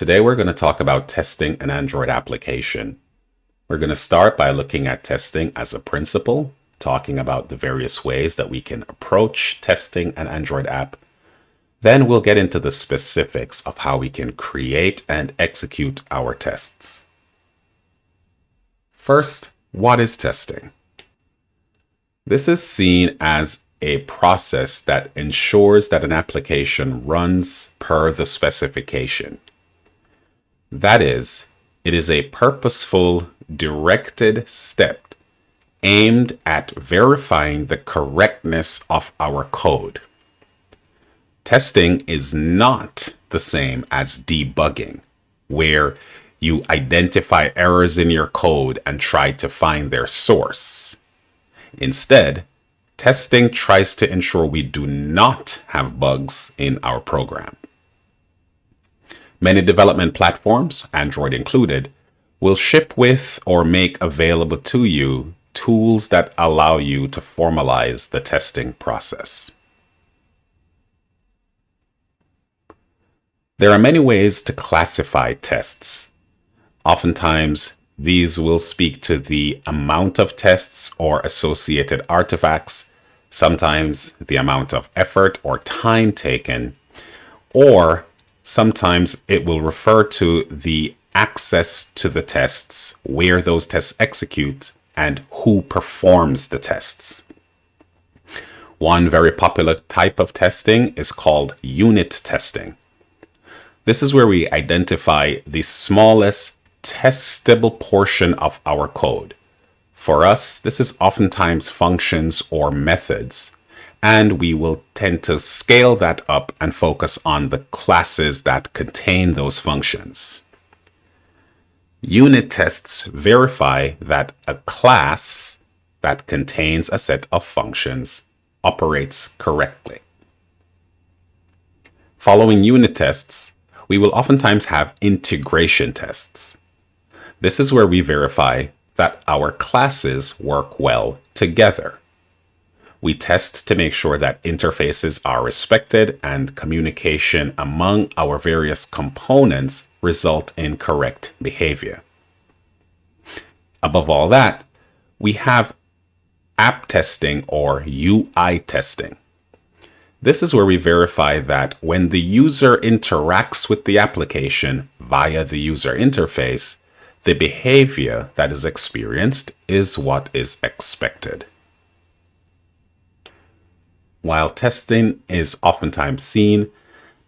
Today we're going to talk about testing an Android application. We're going to start by looking at testing as a principle, talking about the various ways that we can approach testing an Android app. Then we'll get into the specifics of how we can create and execute our tests. First, what is testing? This is seen as a process that ensures that an application runs per the specification. That is, it is a purposeful, directed step aimed at verifying the correctness of our code. Testing is not the same as debugging, where you identify errors in your code and try to find their source. Instead, testing tries to ensure we do not have bugs in our program. Many development platforms, Android included, will ship with or make available to you tools that allow you to formalize the testing process. There are many ways to classify tests. Oftentimes, these will speak to the amount of tests or associated artifacts, sometimes the amount of effort or time taken, or sometimes it will refer to the access to the tests, where those tests execute, and who performs the tests. One very popular type of testing is called unit testing. This is where we identify the smallest testable portion of our code. For us, this is oftentimes functions or methods, and we will tend to scale that up and focus on the classes that contain those functions. Unit tests verify that a class that contains a set of functions operates correctly. Following unit tests, we will oftentimes have integration tests. This is where we verify that our classes work well together. We test to make sure that interfaces are respected and communication among our various components result in correct behavior. Above all that, we have app testing or UI testing. This is where we verify that when the user interacts with the application via the user interface, the behavior that is experienced is what is expected. While testing is oftentimes seen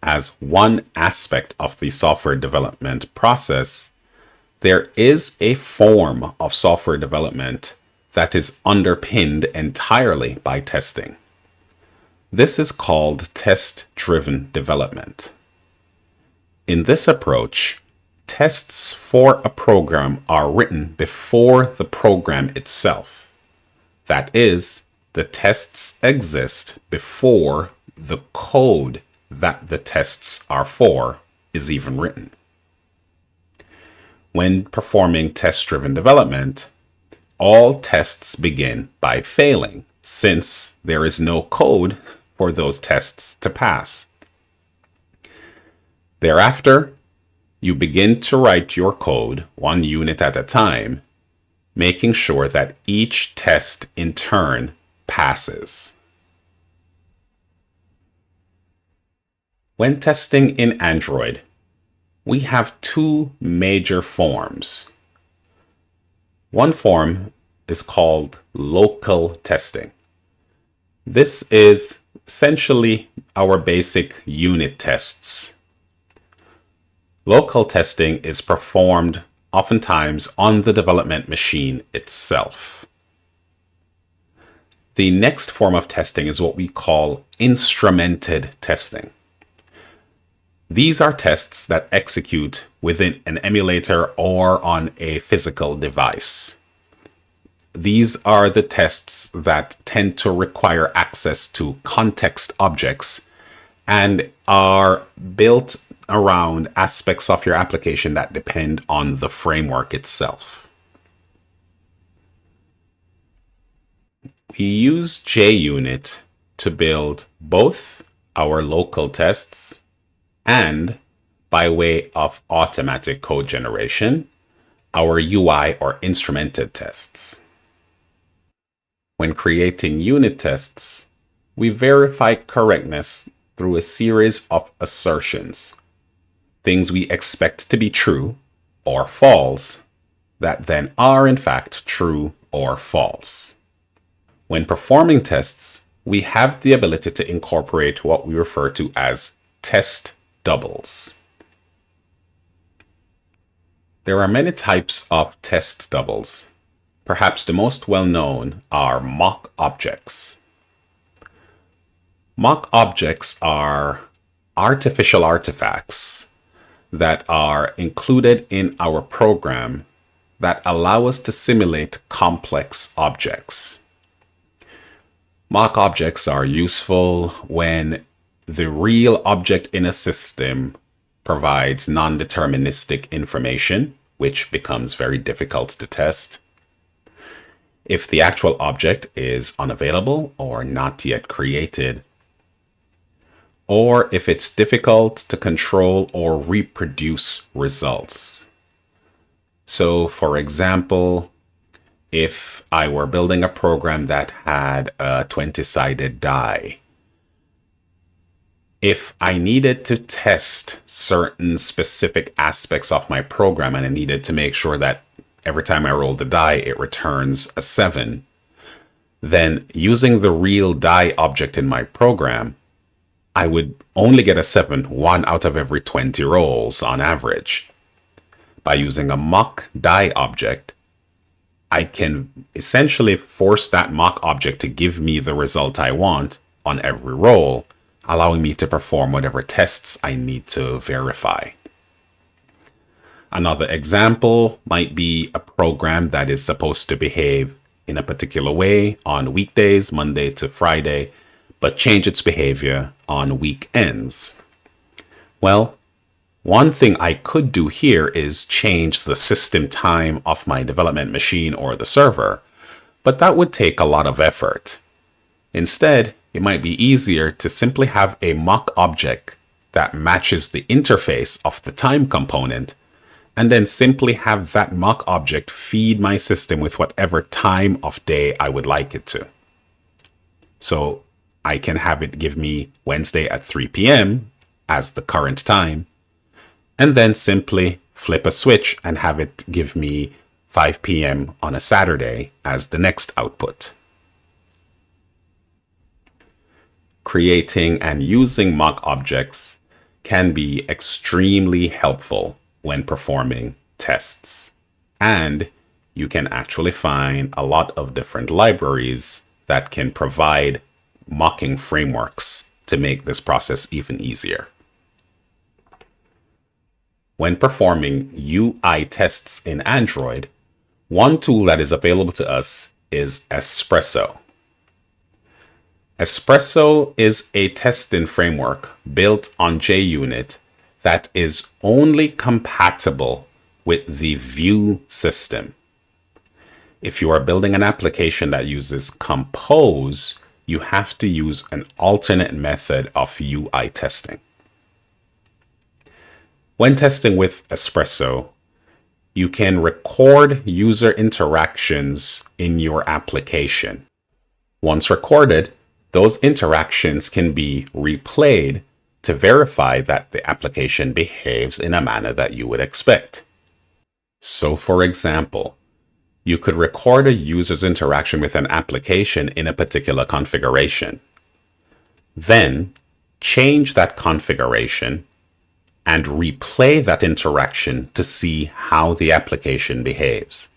as one aspect of the software development process, there is a form of software development that is underpinned entirely by testing. This is called test-driven development. In this approach, tests for a program are written before the program itself. That is, the tests exist before the code that the tests are for is even written. When performing test-driven development, all tests begin by failing, since there is no code for those tests to pass. Thereafter, you begin to write your code one unit at a time, making sure that each test in turn passes. When testing in Android, we have two major forms. One form is called local testing. This is essentially our basic unit tests. Local testing is performed oftentimes on the development machine itself. The next form of testing is what we call instrumented testing. These are tests that execute within an emulator or on a physical device. These are the tests that tend to require access to context objects and are built around aspects of your application that depend on the framework itself. We use JUnit to build both our local tests and by way of automatic code generation, our UI or instrumented tests. When creating unit tests, we verify correctness through a series of assertions, things we expect to be true or false, that then are in fact true or false. When performing tests, we have the ability to incorporate what we refer to as test doubles. There are many types of test doubles. Perhaps the most well-known are mock objects. Mock objects are artificial artifacts that are included in our program that allow us to simulate complex objects. Mock objects are useful when the real object in a system provides non-deterministic information, which becomes very difficult to test. If the actual object is unavailable or not yet created, or if it's difficult to control or reproduce results. So, for example, if I were building a program that had a 20-sided die, if I needed to test certain specific aspects of my program and I needed to make sure that every time I roll the die, it returns a 7, then using the real die object in my program, I would only get a 7 1 out of every 20 rolls on average. By using a mock die object, I can essentially force that mock object to give me the result I want on every roll, allowing me to perform whatever tests I need to verify. Another example might be a program that is supposed to behave in a particular way on weekdays, Monday to Friday, but change its behavior on weekends. Well, one thing I could do here is change the system time of my development machine or the server, but that would take a lot of effort. Instead, it might be easier to simply have a mock object that matches the interface of the time component, and then simply have that mock object feed my system with whatever time of day I would like it to. So I can have it give me Wednesday at 3 p.m. as the current time, and then simply flip a switch and have it give me 5 p.m. on a Saturday as the next output. Creating and using mock objects can be extremely helpful when performing tests. And you can actually find a lot of different libraries that can provide mocking frameworks to make this process even easier. When performing UI tests in Android, one tool that is available to us is Espresso. Espresso is a testing framework built on JUnit that is only compatible with the Vue system. If you are building an application that uses Compose, you have to use an alternate method of UI testing. When testing with Espresso, you can record user interactions in your application. Once recorded, those interactions can be replayed to verify that the application behaves in a manner that you would expect. So, for example, you could record a user's interaction with an application in a particular configuration. Then, change that configuration and replay that interaction to see how the application behaves.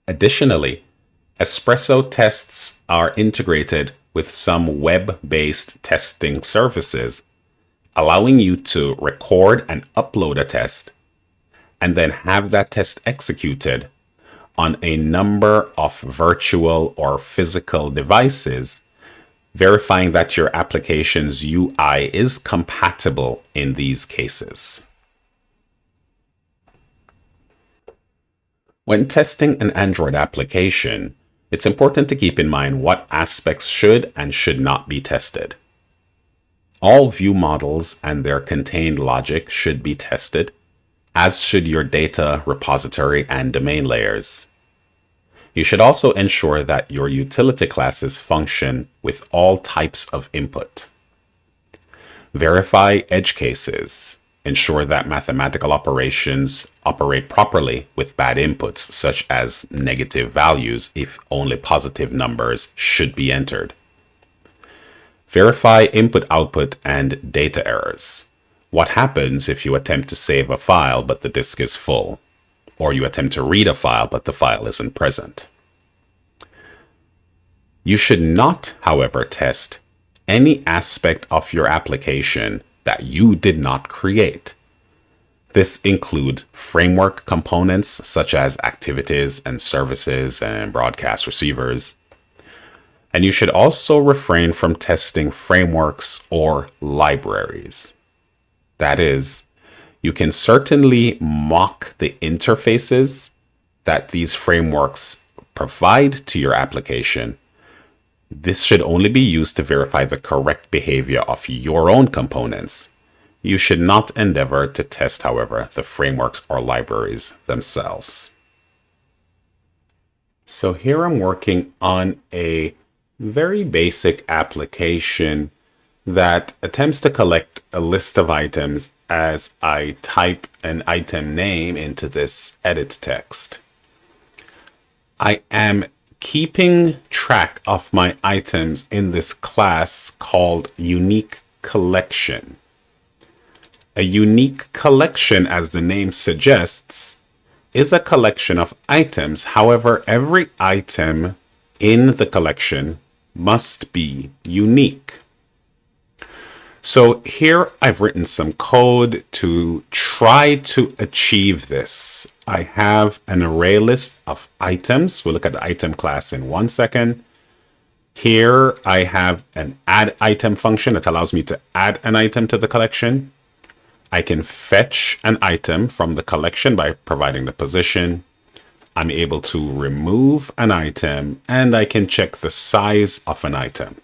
Additionally, Espresso tests are integrated with some web-based testing services, allowing you to record and upload a test, and then have that test executed on a number of virtual or physical devices, verifying that your application's UI is compatible in these cases. When testing an Android application, it's important to keep in mind what aspects should and should not be tested. All view models and their contained logic should be tested, as should your data repository and domain layers. You should also ensure that your utility classes function with all types of input. Verify edge cases. Ensure that mathematical operations operate properly with bad inputs, such as negative values if only positive numbers should be entered. Verify input-output and data errors. What happens if you attempt to save a file but the disk is full? Or you attempt to read a file but the file isn't present? You should not, however, test any aspect of your application that you did not create. This includes framework components such as activities and services and broadcast receivers. And you should also refrain from testing frameworks or libraries. That is, you can certainly mock the interfaces that these frameworks provide to your application. This should only be used to verify the correct behavior of your own components. You should not endeavor to test, however, the frameworks or libraries themselves. So here I'm working on a very basic application that attempts to collect a list of items as I type an item name into this edit text. I am keeping track of my items in this class called unique collection. A unique collection, as the name suggests, is a collection of items. However, every item in the collection must be unique. So here I've written some code to try to achieve this. I have an array list of items. We'll look at the item class in 1 second. Here I have an add item function that allows me to add an item to the collection. I can fetch an item from the collection by providing the position. I'm able to remove an item, and I can check the size of an item.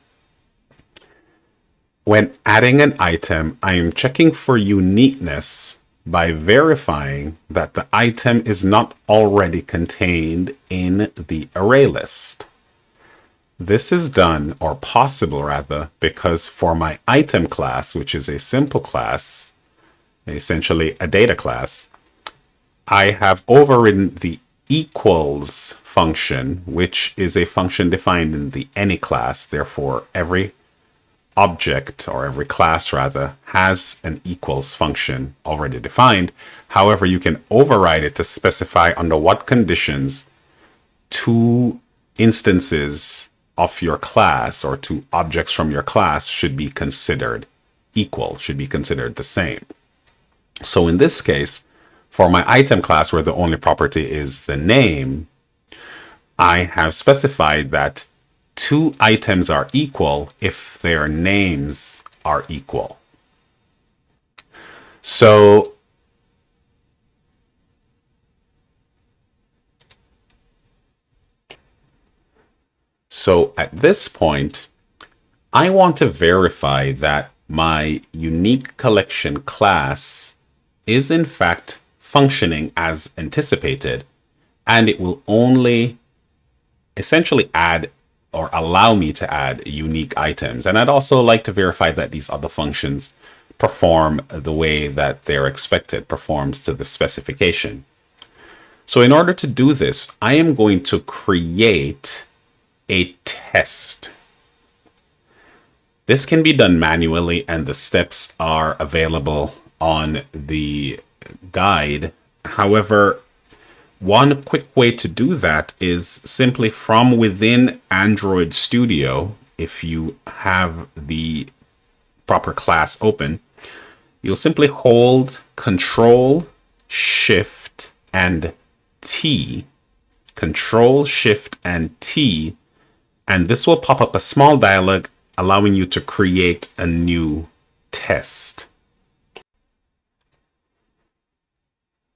When adding an item, I am checking for uniqueness by verifying that the item is not already contained in the array list. This is done, or possible rather, because for my item class, which is a simple class, essentially a data class, I have overridden the equals function, which is a function defined in the any class. Therefore, every object, or every class rather, has an equals function already defined. However, you can override it to specify under what conditions two instances of your class or two objects from your class should be considered equal, should be considered the same. So in this case, for my item class, where the only property is the name, I have specified that two items are equal if their names are equal. So at this point, I want to verify that my unique collection class is in fact functioning as anticipated, and it will only essentially add or allow me to add unique items. And I'd also like to verify that these other functions perform the way that they're expected, performs to the specification. So in order to do this, I am going to create a test. This can be done manually, and the steps are available on the guide. However, one quick way to do that is simply from within Android Studio. If you have the proper class open, you'll simply hold Control, Shift, and T. Control, Shift, and T, and this will pop up a small dialog allowing you to create a new test.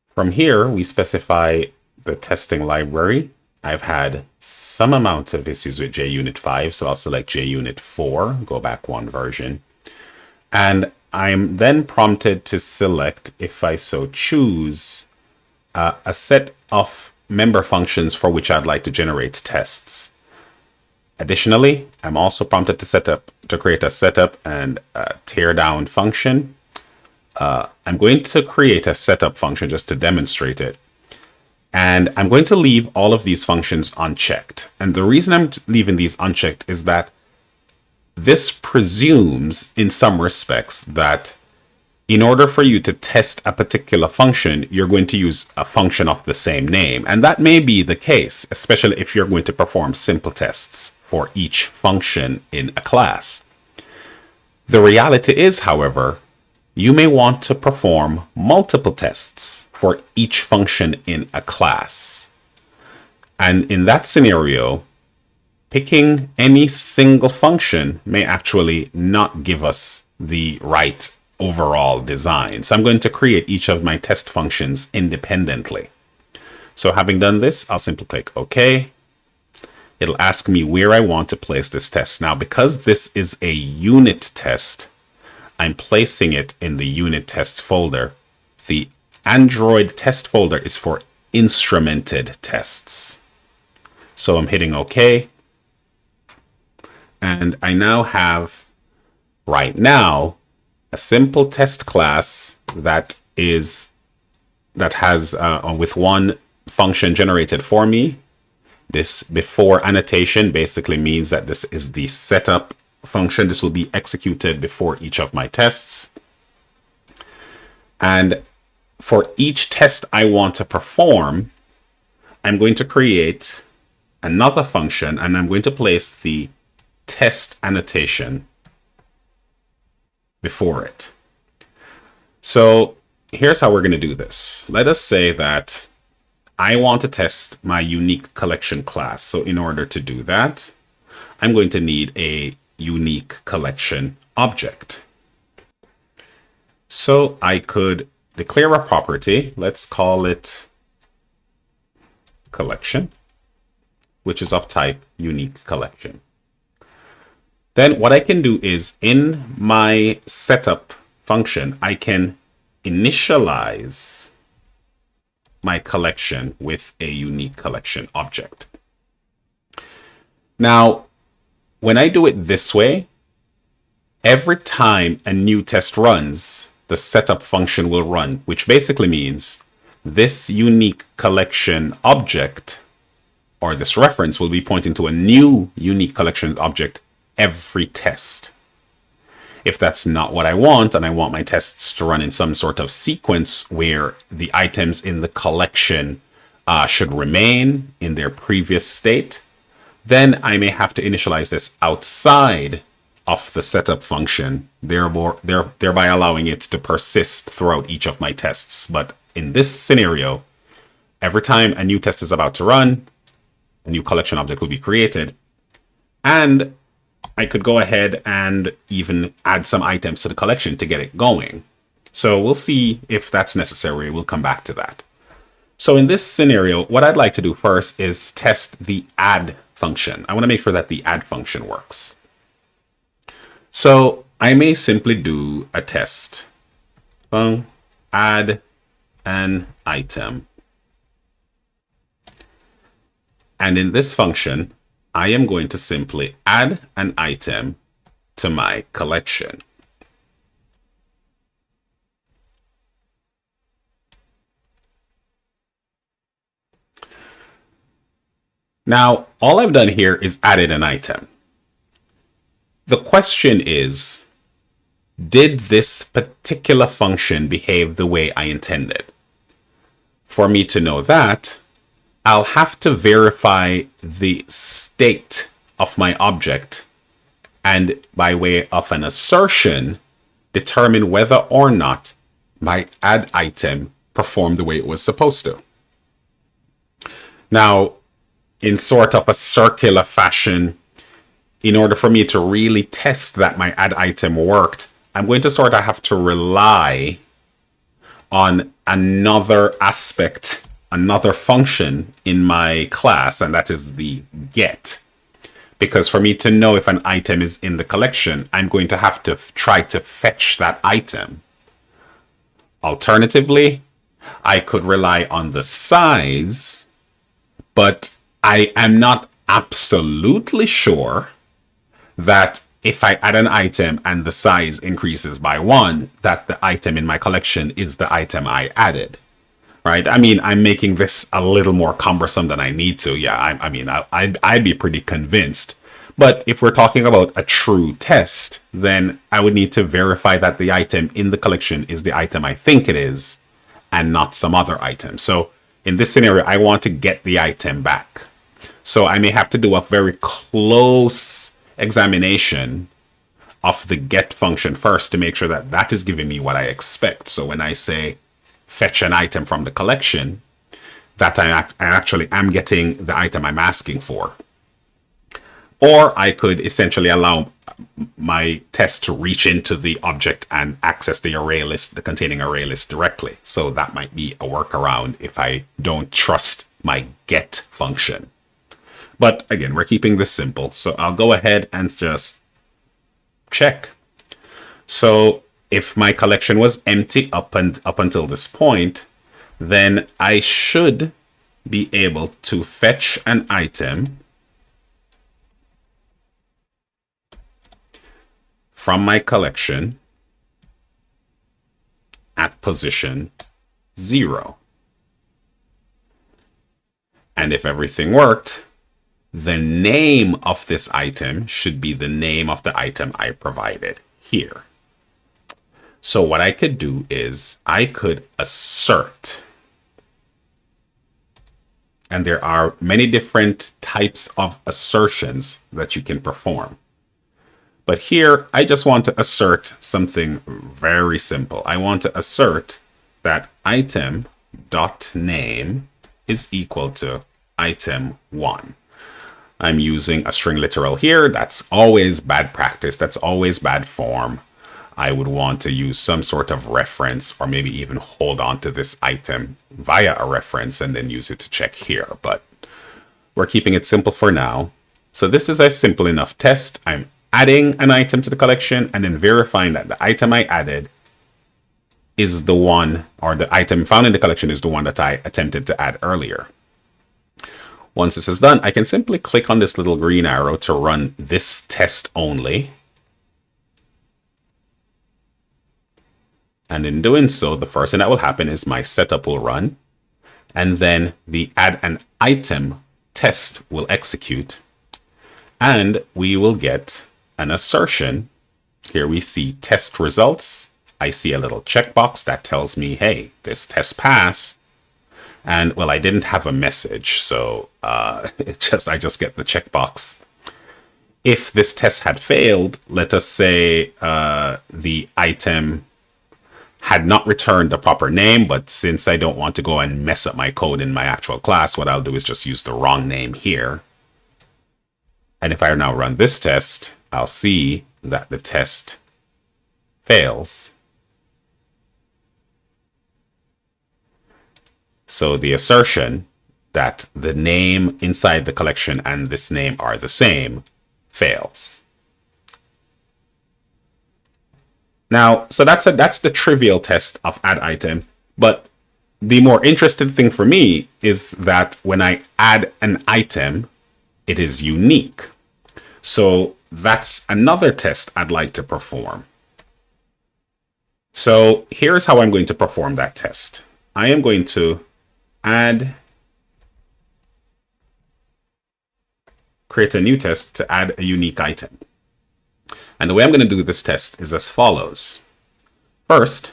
From here, we specify the testing library. I've had some amount of issues with JUnit 5, so I'll select JUnit 4, go back one version. And I'm then prompted to select, if I so choose, a set of member functions for which I'd like to generate tests. Additionally, I'm also prompted to create a setup and tear down function. I'm going to create a setup function just to demonstrate it. And I'm going to leave all of these functions unchecked. And the reason I'm leaving these unchecked is that this presumes, in some respects, that in order for you to test a particular function, you're going to use a function of the same name. And that may be the case, especially if you're going to perform simple tests for each function in a class. The reality is, however, you may want to perform multiple tests for each function in a class. And in that scenario, picking any single function may actually not give us the right overall design. So I'm going to create each of my test functions independently. So having done this, I'll simply click OK. It'll ask me where I want to place this test. Now, because this is a unit test, I'm placing it in the unit test folder. The Android test folder is for instrumented tests. So I'm hitting OK. And I now have, right now, a simple test class that has with one function generated for me. This before annotation basically means that this is the setup function. This will be executed before each of my tests. And for each test I want to perform, I'm going to create another function and I'm going to place the test annotation before it. So here's how we're going to do this. Let us say that I want to test my unique collection class. So in order to do that, I'm going to need a unique collection object. So I could declare a property. Let's call it collection, which is of type unique collection. Then what I can do is in my setup function, I can initialize my collection with a unique collection object. Now, when I do it this way, every time a new test runs, the setup function will run, which basically means this unique collection object or this reference will be pointing to a new unique collection object every test. If that's not what I want, and I want my tests to run in some sort of sequence where the items in the collection should remain in their previous state, then I may have to initialize this outside of the setup function, thereby allowing it to persist throughout each of my tests. But in this scenario, every time a new test is about to run, a new collection object will be created, and I could go ahead and even add some items to the collection to get it going. So we'll see if that's necessary. We'll come back to that. So in this scenario, what I'd like to do first is test the add function. I want to make sure that the add function works. So I may simply do a test. Add an item. And in this function, I am going to simply add an item to my collection. Now, all I've done here is added an item. The question is, did this particular function behave the way I intended? For me to know that, I'll have to verify the state of my object and, by way of an assertion, determine whether or not my add item performed the way it was supposed to. Now, in sort of a circular fashion, in order for me to really test that my add item worked, I'm going to sort of have to rely on another aspect, another function in my class, and that is the get. Because for me to know if an item is in the collection, I'm going to have to try to fetch that item. Alternatively, I could rely on the size, but I am not absolutely sure that if I add an item and the size increases by 1, that the item in my collection is the item I added. Right? I mean, I'm making this a little more cumbersome than I need to. Yeah, I'd be pretty convinced. But if we're talking about a true test, then I would need to verify that the item in the collection is the item I think it is and not some other item. So in this scenario, I want to get the item back. So I may have to do a very close examination of the get function first to make sure that that is giving me what I expect. So when I say fetch an item from the collection, that I actually am getting the item I'm asking for. Or I could essentially allow my test to reach into the object and access the array list, the containing array list directly. So that might be a workaround if I don't trust my get function. But again, we're keeping this simple. So I'll go ahead and just check. So if my collection was empty up until this point, then I should be able to fetch an item from my collection at position 0. And if everything worked, the name of this item should be the name of the item I provided here. So what I could do is I could assert. And there are many different types of assertions that you can perform. But here, I just want to assert something very simple. I want to assert that item.name is equal to item1. I'm using a string literal here. That's always bad practice. That's always bad form. I would want to use some sort of reference or maybe even hold on to this item via a reference and then use it to check here. But we're keeping it simple for now. So this is a simple enough test. I'm adding an item to the collection and then verifying that the item I added is the one, or the item found in the collection is the one that I attempted to add earlier. Once this is done, I can simply click on this little green arrow to run this test only. And in doing so, the first thing that will happen is my setup will run, and then the add an item test will execute, and we will get an assertion. Here we see test results. I see a little checkbox that tells me, hey, this test passed. And well, I didn't have a message, so I just get the checkbox. If this test had failed, let us say the item had not returned the proper name, but since I don't want to go and mess up my code in my actual class, what I'll do is just use the wrong name here. And if I now run this test, I'll see that the test fails. So the assertion that the name inside the collection and this name are the same fails. Now, so that's the trivial test of add item, but the more interesting thing for me is that when I add an item, it is unique. So that's another test I'd like to perform. So here's how I'm going to perform that test. I am going to create a new test to add a unique item. And the way I'm going to do this test is as follows. First,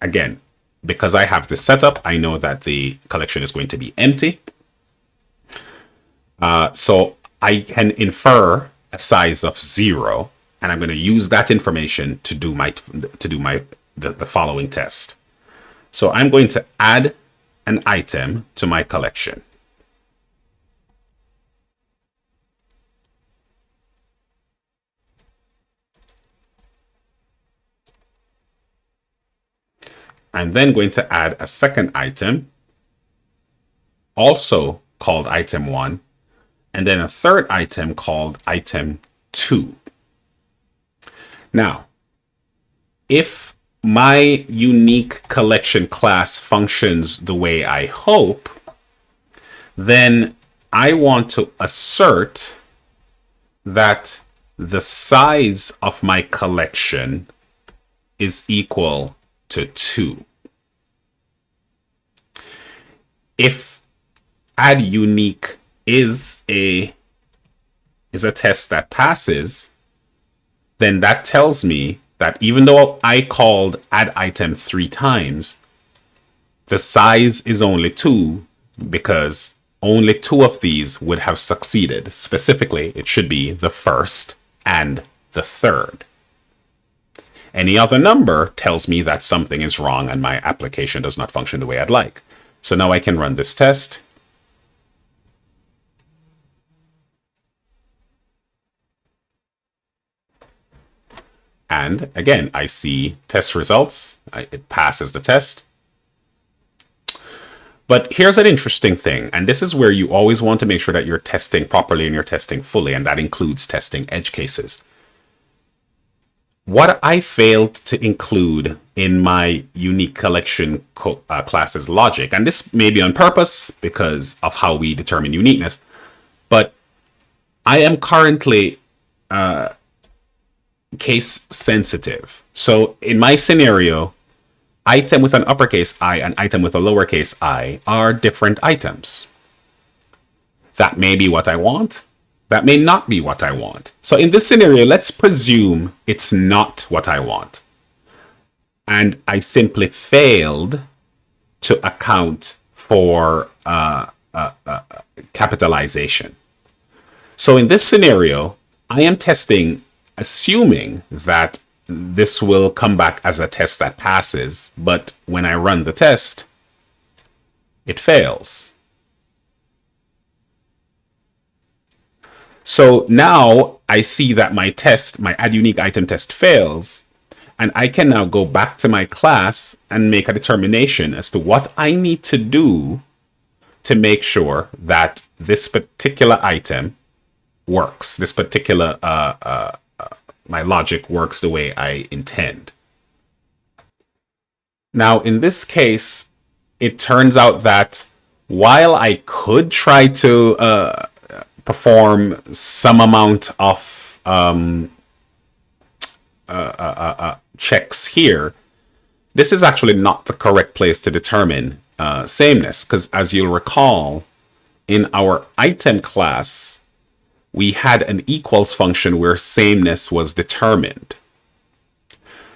again, because I have this setup, I know that the collection is going to be empty. So I can infer a size of 0, and I'm going to use that information to do the following test. So I'm going to add an item to my collection. I'm then going to add a second item, also called item1, and then a third item called item 2. Now, if my unique collection class functions the way I hope, then I want to assert that the size of my collection is equal to 2. If add unique is a test that passes, then that tells me that even though I called add item 3 times, the size is only 2 because only 2 of these would have succeeded. Specifically, it should be the first and the third. Any other number tells me that something is wrong and my application does not function the way I'd like. So now I can run this test. And again, I see test results. It passes the test. But here's an interesting thing, and this is where you always want to make sure that you're testing properly and you're testing fully, and that includes testing edge cases. What I failed to include in my unique collection class's logic, and this may be on purpose because of how we determine uniqueness, but I am currently case sensitive. So in my scenario, item with an uppercase I and item with a lowercase I are different items. That may be what I want. That may not be what I want. So in this scenario, let's presume it's not what I want. And I simply failed to account for capitalization. So in this scenario, I am testing, assuming that this will come back as a test that passes, but when I run the test, it fails. So now I see that my test, my add unique item test fails, and I can now go back to my class and make a determination as to what I need to do to make sure that this particular item works, this particular my logic works the way I intend. Now, in this case, it turns out that while I could try to perform some amount of checks here, this is actually not the correct place to determine sameness, because as you'll recall, in our item class, we had an equals function where sameness was determined.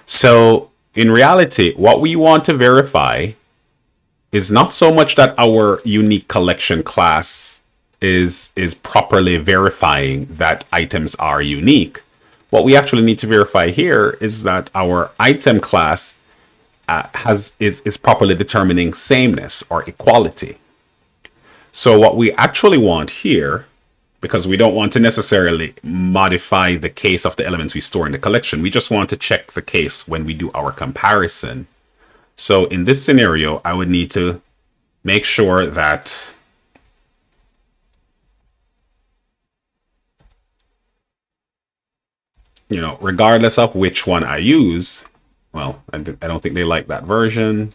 So in reality, what we want to verify is not so much that our unique collection class is properly verifying that items are unique. What we actually need to verify here is that our item class is properly determining sameness or equality. So what we actually want here, because we don't want to necessarily modify the case of the elements we store in the collection, we just want to check the case when we do our comparison. So in this scenario, I would need to make sure that regardless of which one I use, well, I don't think they like that version.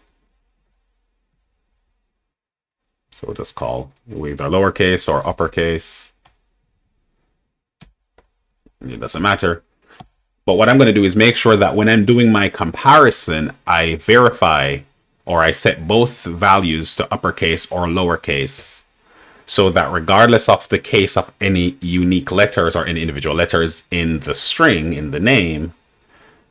So we'll just call either lowercase or uppercase. It doesn't matter. But what I'm going to do is make sure that when I'm doing my comparison, I verify or I set both values to uppercase or lowercase, so that regardless of the case of any unique letters or any individual letters in the string, in the name,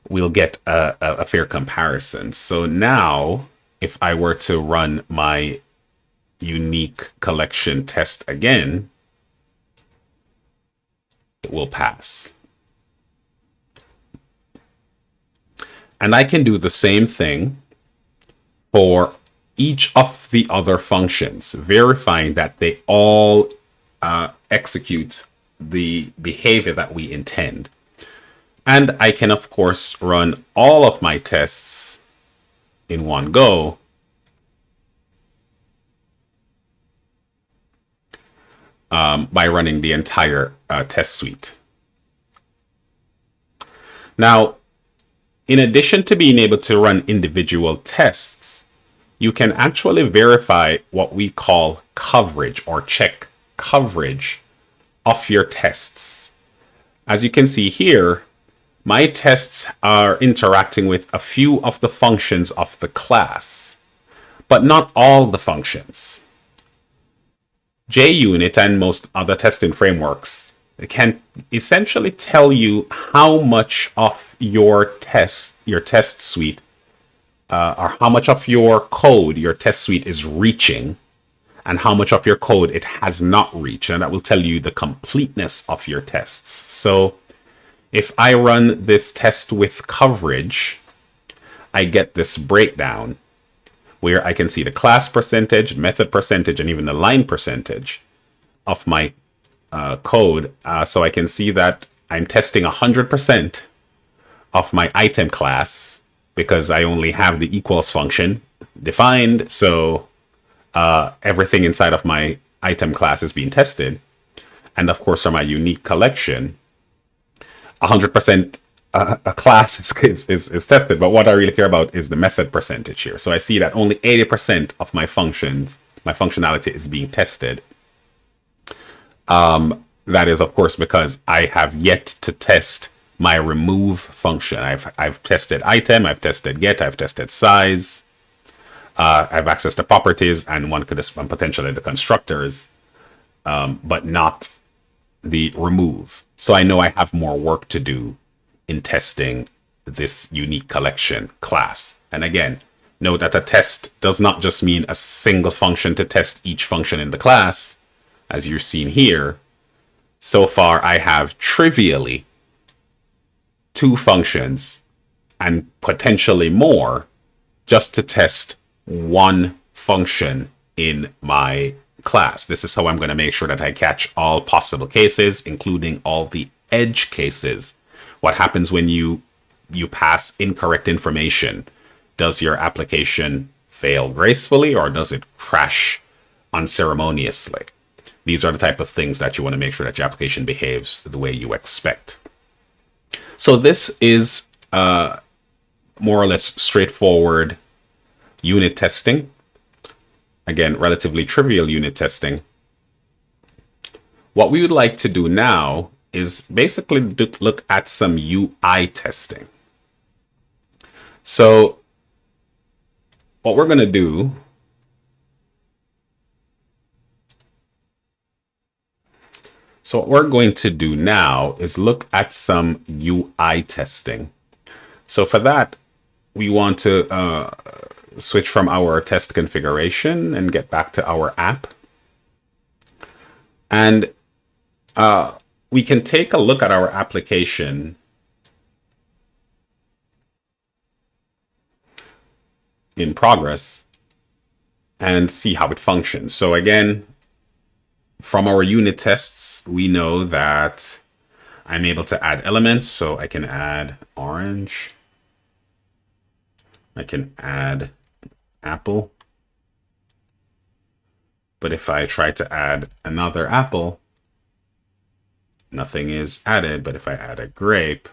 we'll get a fair comparison. So now, if I were to run my unique collection test again, it will pass. And I can do the same thing for each of the other functions, verifying that they all execute the behavior that we intend. And I can, of course, run all of my tests in one go. by running the entire test suite. Now, in addition to being able to run individual tests, you can actually verify what we call coverage or check coverage of your tests. As you can see here, my tests are interacting with a few of the functions of the class, but not all the functions. JUnit and most other testing frameworks can essentially tell you how much of your test suite, or how much of your code your test suite is reaching, and how much of your code it has not reached, and that will tell you the completeness of your tests. So if I run this test with coverage, I get this breakdown where I can see the class percentage, method percentage, and even the line percentage of my code. So I can see that I'm testing 100% of my item class because I only have the equals function defined. So everything inside of my item class is being tested. And of course, for my unique collection, 100% a class is tested. But what I really care about is the method percentage here. So I see that only 80% of my functionality is being tested. That is, of course, because I have yet to test my remove function. I've tested item, I've tested get, I've tested size. I've access to properties, and one could potentially the constructors, but not the remove. So I know I have more work to do in testing this unique collection class. And again, note that a test does not just mean a single function to test each function in the class. As you're seeing here, so far I have trivially 2 functions and potentially more just to test one function in my class. This is how I'm going to make sure that I catch all possible cases, including all the edge cases. What happens when you pass incorrect information? Does your application fail gracefully, or does it crash unceremoniously? These are the type of things that you want to make sure that your application behaves the way you expect. So this is more or less straightforward unit testing. Again, relatively trivial unit testing. What we would like to do now is basically look at some UI testing. So what we're going to do now is look at some UI testing. So for that, we want to switch from our test configuration and get back to our app. And we can take a look at our application in progress and see how it functions. So again, from our unit tests, we know that I'm able to add elements. So I can add orange. I can add apple. But if I try to add another apple, nothing is added. But if I add a grape,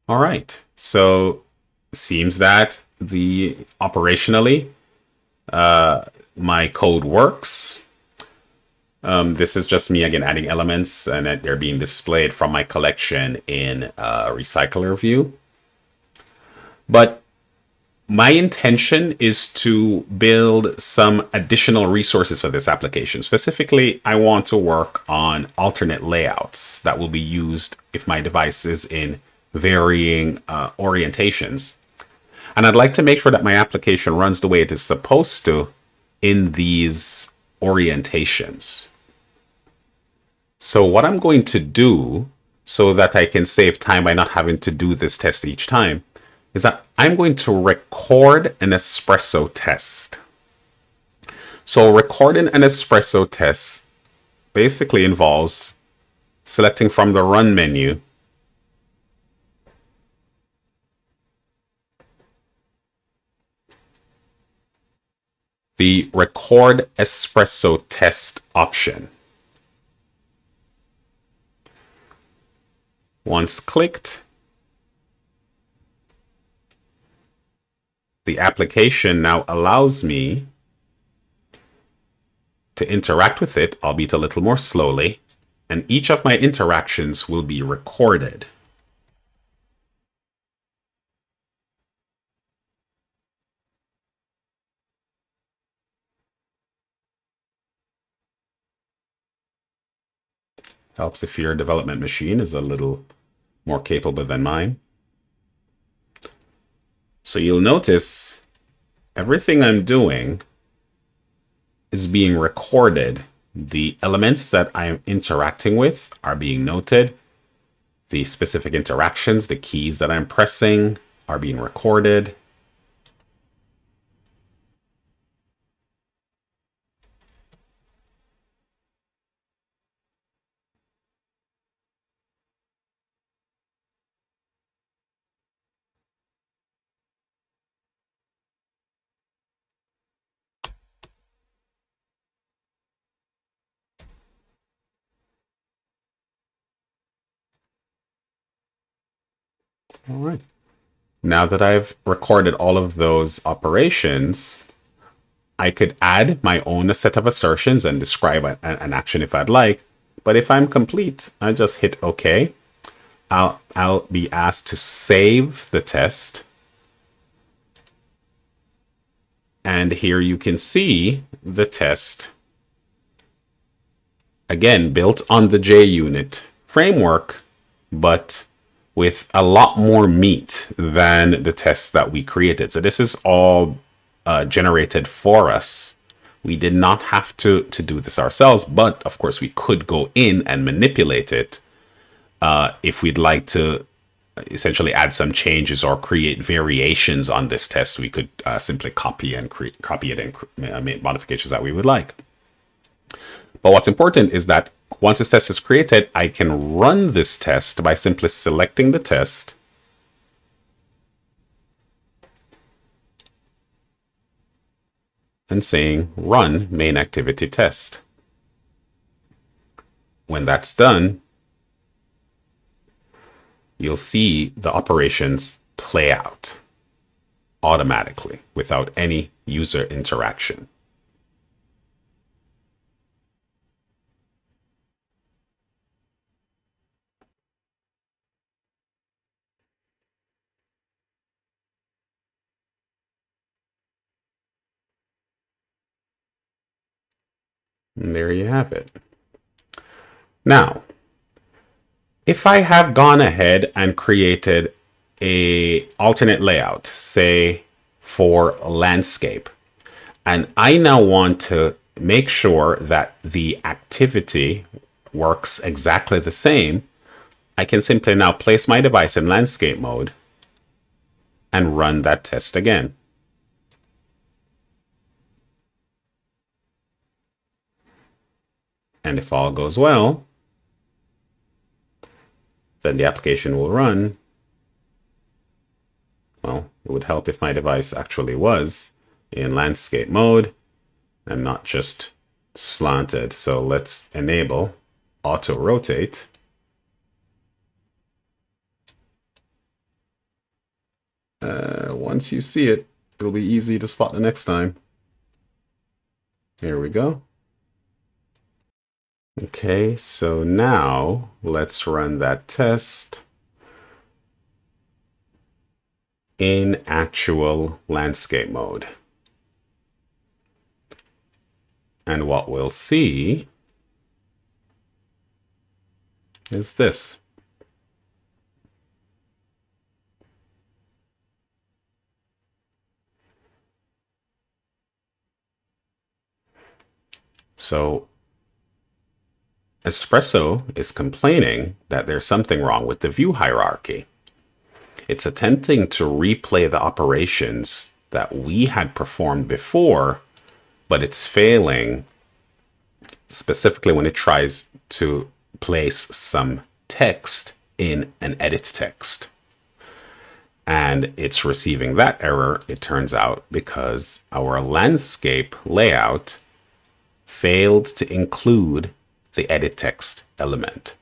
all right. So it seems that operationally, my code works. This is just me again adding elements, and they're being displayed from my collection in recycler view. But my intention is to build some additional resources for this application. Specifically, I want to work on alternate layouts that will be used if my device is in varying orientations. And I'd like to make sure that my application runs the way it is supposed to in these orientations. So what I'm going to do so that I can save time by not having to do this test each time is that I'm going to record an espresso test. So recording an espresso test basically involves selecting from the run menu the Record Espresso Test option. Once clicked, the application now allows me to interact with it, albeit a little more slowly, and each of my interactions will be recorded. Helps if your development machine is a little more capable than mine. So you'll notice everything I'm doing is being recorded. The elements that I am interacting with are being noted. The specific interactions, the keys that I'm pressing are being recorded. All right. Now that I've recorded all of those operations, I could add my own set of assertions and describe an action if I'd like. But if I'm complete, I just hit OK. I'll be asked to save the test. And here you can see the test, again, built on the JUnit framework, but with a lot more meat than the tests that we created. So this is all generated for us. We did not have to do this ourselves, but of course we could go in and manipulate it if we'd like to essentially add some changes or create variations on this test. We could simply copy it and make modifications that we would like. But what's important is that once this test is created, I can run this test by simply selecting the test and saying run main activity test. When that's done, you'll see the operations play out automatically without any user interaction. And there you have it. Now, if I have gone ahead and created an alternate layout, say for landscape, and I now want to make sure that the activity works exactly the same, I can simply now place my device in landscape mode and run that test again. And if all goes well, then the application will run. Well, it would help if my device actually was in landscape mode and not just slanted. So let's enable auto rotate. Once you see it, it'll be easy to spot the next time. Here we go. Okay, so now let's run that test in actual landscape mode. And what we'll see is this. So Espresso is complaining that there's something wrong with the view hierarchy. It's attempting to replay the operations that we had performed before, but it's failing, specifically when it tries to place some text in an edit text. And it's receiving that error, it turns out, because our landscape layout failed to include the edit text element.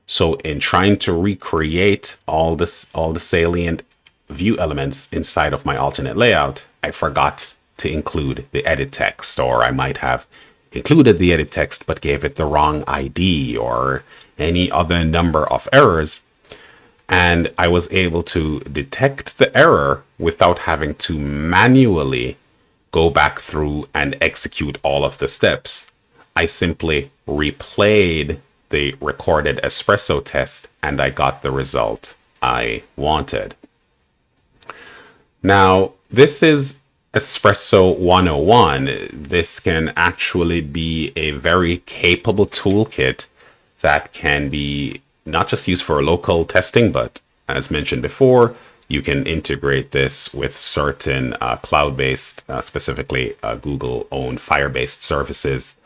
So in trying to recreate all the salient view elements inside of my alternate layout, I forgot to include the edit text, or I might have included the edit text but gave it the wrong ID or any other number of errors. And I was able to detect the error without having to manually go back through and execute all of the steps. I simply replayed the recorded espresso test and I got the result I wanted. Now, this is Espresso 101. This can actually be a very capable toolkit that can be not just used for local testing, but as mentioned before, you can integrate this with certain cloud-based, specifically Google-owned Fire-based services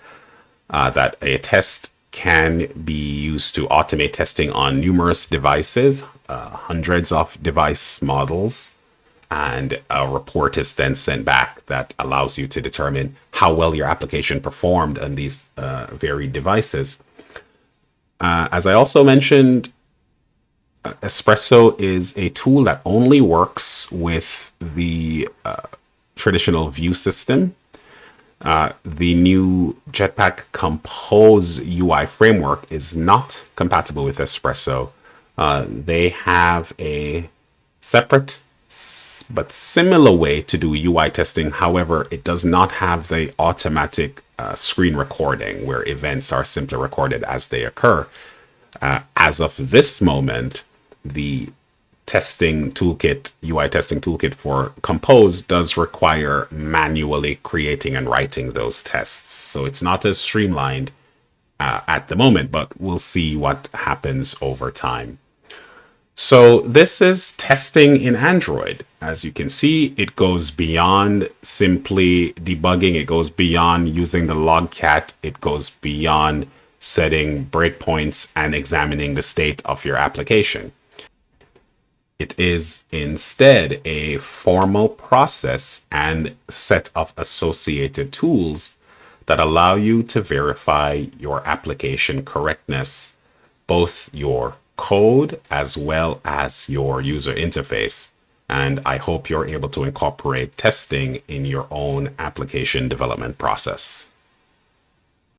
that a test can be used to automate testing on numerous devices, hundreds of device models, and a report is then sent back that allows you to determine how well your application performed on these varied devices. As I also mentioned, Espresso is a tool that only works with the traditional view system. The new Jetpack Compose UI framework is not compatible with Espresso. They have a separate but similar way to do UI testing. However, it does not have the automatic screen recording where events are simply recorded as they occur. As of this moment, the testing toolkit, UI testing toolkit for Compose does require manually creating and writing those tests. So it's not as streamlined at the moment, but we'll see what happens over time. So this is testing in Android. As you can see, it goes beyond simply debugging. It goes beyond using the logcat. It goes beyond setting breakpoints and examining the state of your application. It is instead a formal process and set of associated tools that allow you to verify your application correctness, both your code as well as your user interface. And I hope you're able to incorporate testing in your own application development process.